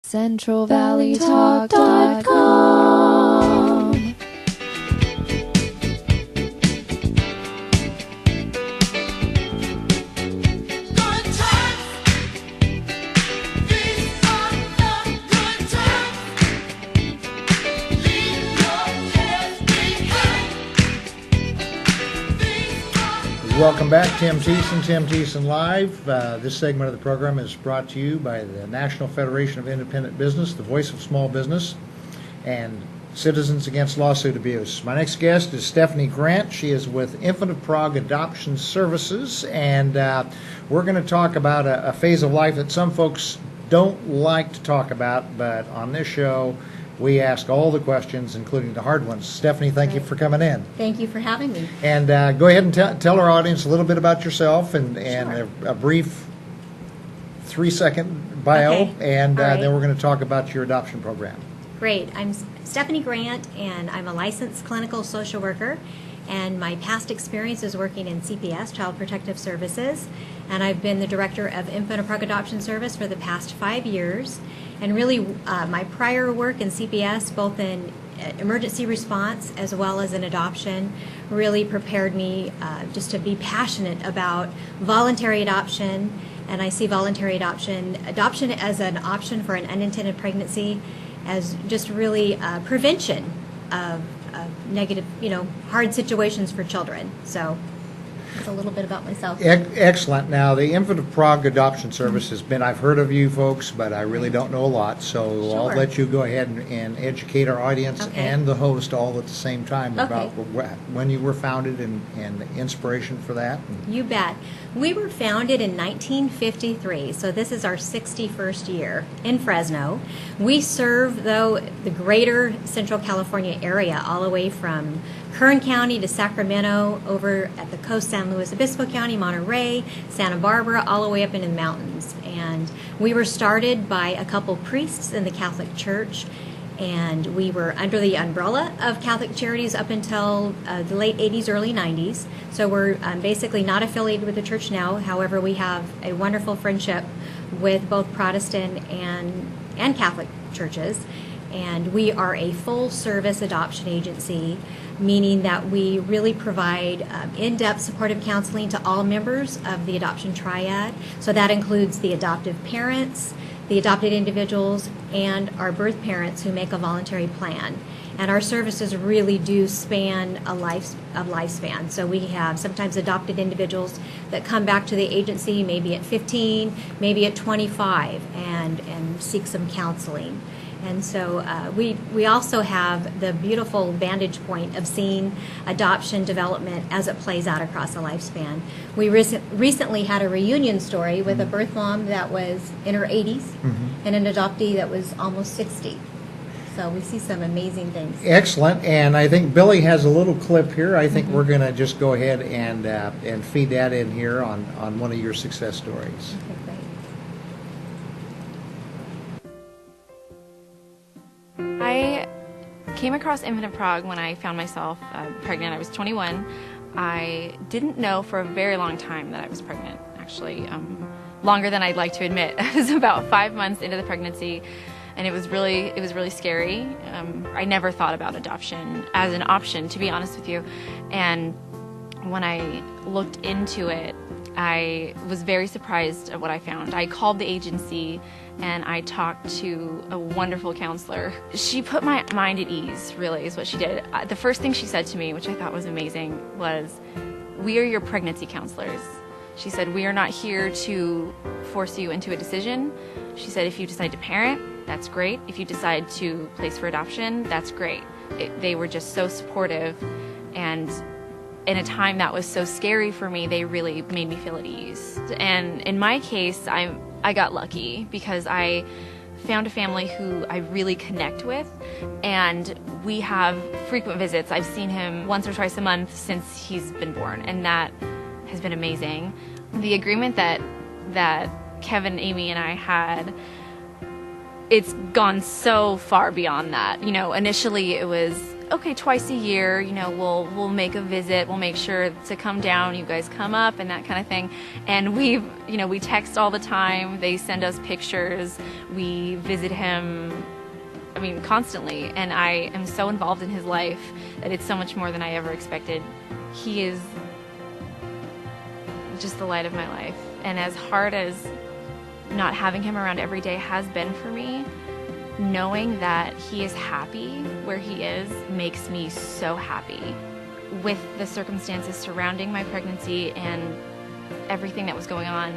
CentralValleyTalk.com. Welcome back, Tim Thiesen Live. This segment of the program is brought to you by the National Federation of Independent Business, the voice of small business, and Citizens Against Lawsuit Abuse. My next guest is Stephanie Grant. She is with Infant of Prague Adoption Services, and we're going to talk about a phase of life that some folks don't like to talk about, but on this show, we ask all the questions, including the hard ones. Stephanie, thank you for coming in. Thank you for having me. And go ahead and tell our audience a little bit about yourself and Sure. a brief 3-second bio, Okay. and All right. then we're going to talk about your adoption program. Great. I'm Stephanie Grant, and I'm a licensed clinical social worker. And my past experience is working in CPS, Child Protective Services. And I've been the director of Infant of Prague Adoption Service for the past 5 years. And really, my prior work in CPS, both in emergency response as well as in adoption, really prepared me just to be passionate about voluntary adoption. And I see voluntary adoption as an option for an unintended pregnancy, as just really prevention of negative, hard situations for children. So that's a little bit about myself. Excellent. Now, the Infant of Prague Adoption Service has been, I've heard of you folks, but I really don't know a lot, so Sure. I'll let you go ahead and educate our audience Okay. and the host all at the same time about Okay. when you were founded and the inspiration for that. You bet. We were founded in 1953, so this is our 61st year in Fresno. We serve, though, the greater Central California area, all the way from Kern County to Sacramento, over at the coast, San Luis Obispo County, Monterey, Santa Barbara, all the way up into the mountains. And we were started by a couple priests in the Catholic Church, and we were under the umbrella of Catholic Charities up until the late 80s, early 90s. So we're basically not affiliated with the church now. However, we have a wonderful friendship with both Protestant and Catholic churches. And we are a full-service adoption agency, meaning that we really provide in-depth supportive counseling to all members of the adoption triad. So that includes the adoptive parents, the adopted individuals, and our birth parents who make a voluntary plan. And our services really do span a lifespan. So we have sometimes adopted individuals that come back to the agency maybe at 15, maybe at 25, and seek some counseling. And so we also have the beautiful vantage point of seeing adoption development as it plays out across a lifespan. We recently had a reunion story with a birth mom that was in her 80s and an adoptee that was almost 60. So we see some amazing things. Excellent, and I think Billy has a little clip here. I think we're going to just go ahead and feed that in here on one of your success stories. Okay, great. I came across Infant of Prague when I found myself pregnant. I was 21. I didn't know for a very long time that I was pregnant, actually, longer than I'd like to admit. I was about 5 months into the pregnancy, and it was really scary. I never thought about adoption as an option, to be honest with you. And when I looked into it, I was very surprised at what I found. I called the agency and I talked to a wonderful counselor. She put my mind at ease, really, is what she did. The first thing she said to me, which I thought was amazing, was, "We are your pregnancy counselors." She said, "We are not here to force you into a decision." She said, "If you decide to parent, that's great. If you decide to place for adoption, that's great." They were just so supportive, and in a time that was so scary for me, they really made me feel at ease. And in my case, I got lucky because I found a family who I really connect with, and we have frequent visits. I've seen him once or twice a month since he's been born, and that has been amazing. The agreement that Kevin, Amy, and I had, it's gone so far beyond that. Initially it was okay, twice a year, you know, we'll make a visit, we'll make sure to come down, you guys come up and that kind of thing. And we text all the time, they send us pictures, we visit him, I mean, constantly. And I am so involved in his life that it's so much more than I ever expected. He is just the light of my life. And as hard as not having him around every day has been for me, knowing that he is happy where he is makes me so happy. With the circumstances surrounding my pregnancy and everything that was going on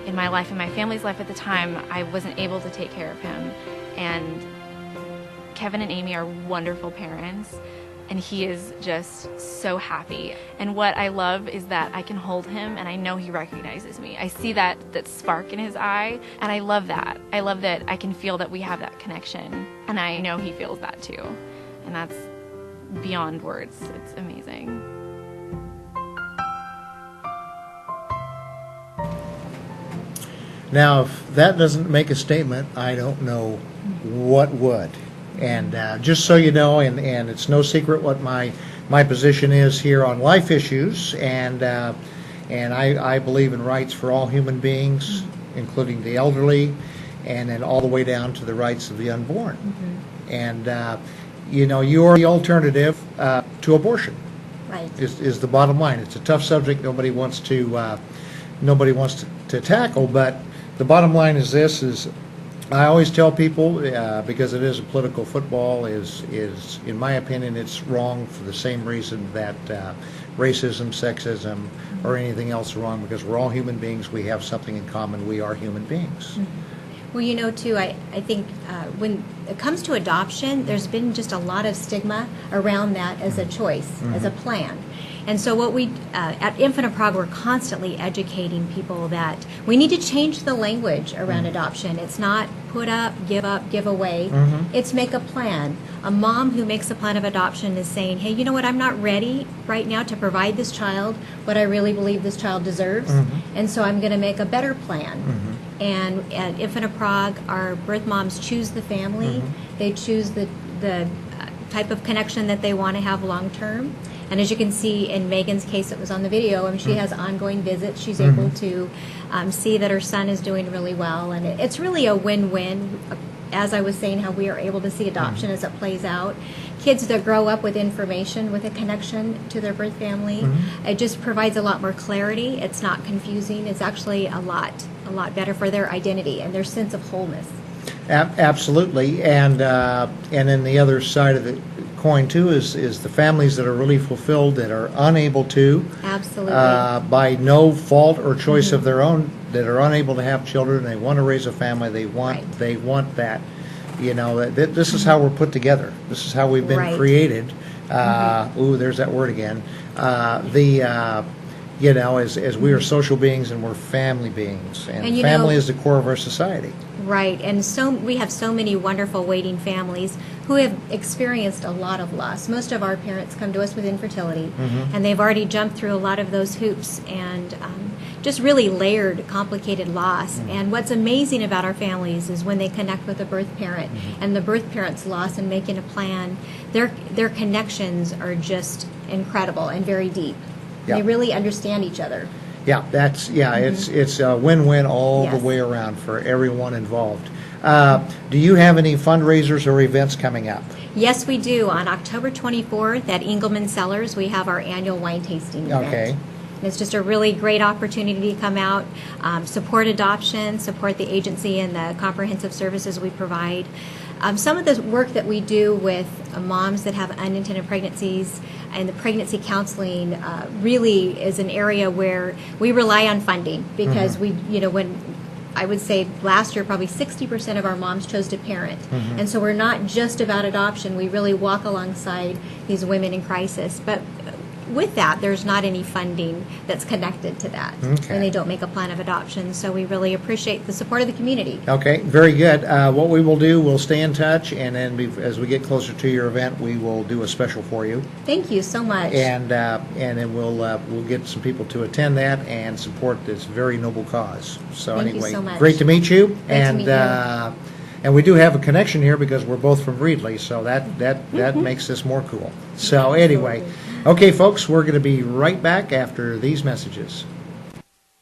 in my life and my family's life at the time, I wasn't able to take care of him. And Kevin and Amy are wonderful parents, and he is just so happy. And what I love is that I can hold him and I know he recognizes me. I see that spark in his eye, and I love that. I love that I can feel that we have that connection, and I know he feels that too. And that's beyond words. It's amazing. Now, if that doesn't make a statement, I don't know what would. And just so you know, and it's no secret what my position is here on life issues, and I believe in rights for all human beings, including the elderly, and then all the way down to the rights of the unborn. And you know, you are the alternative to abortion. Right. Is the bottom line. It's a tough subject. Nobody wants to tackle, but the bottom line is this: is I always tell people, because it is a political football, is in my opinion, it's wrong for the same reason that racism, sexism, or anything else is wrong, because we're all human beings. We have something in common. We are human beings. Well, you know, too, I think when it comes to adoption, there's been just a lot of stigma around that as a choice, as a plan. And so what we, at Infinite Prague, we're constantly educating people that we need to change the language around adoption. It's not put up, give away. It's make a plan. A mom who makes a plan of adoption is saying, hey, you know what, I'm not ready right now to provide this child what I really believe this child deserves, and so I'm going to make a better plan. And at Infinite Prague, our birth moms choose the family. They choose the type of connection that they want to have long term. And as you can see in Megan's case, it was on the video, and she has ongoing visits. She's able to see that her son is doing really well. And it's really a win-win. As I was saying, how we are able to see adoption as it plays out. Kids that grow up with information, with a connection to their birth family, it just provides a lot more clarity. It's not confusing. It's actually a lot better for their identity and their sense of wholeness. Absolutely. And then the other side of the coin too is the families that are really fulfilled, that are unable to, absolutely, by no fault or choice of their own, that are unable to have children. They want to raise a family. They want that. You know, this is how we're put together. This is how we've been created. Ooh, there's that word again. You know, as we are social beings and we're family beings, and family is the core of our society. Right, and so we have so many wonderful waiting families who have experienced a lot of loss. Most of our parents come to us with infertility, and they've already jumped through a lot of those hoops and just really layered, complicated loss. And what's amazing about our families is when they connect with a birth parent and the birth parent's loss and making a plan, their connections are just incredible and very deep. Yeah. They really understand each other. Yeah, it's a win-win all the way around for everyone involved. Do you have any fundraisers or events coming up? Yes, we do. On October 24th at Engelman Cellars, we have our annual wine tasting event. Okay. And it's just a really great opportunity to come out, support adoption, support the agency and the comprehensive services we provide. Some of the work that we do with moms that have unintended pregnancies and the pregnancy counseling really is an area where we rely on funding, because we, when I would say last year probably 60% of our moms chose to parent. And so we're not just about adoption. We really walk alongside these women in crisis. But with that, there's not any funding that's connected to that, and they don't make a plan of adoption. So we really appreciate the support of the community. Okay, very good. What we will do, we'll stay in touch, and then as we get closer to your event, we will do a special for you. Thank you so much. And then we'll get some people to attend that and support this very noble cause. So Thank anyway, you so much. great to meet you. Great to meet you. And we do have a connection here because we're both from Reedley, so that makes this more cool. So anyway, okay, folks, we're going to be right back after these messages.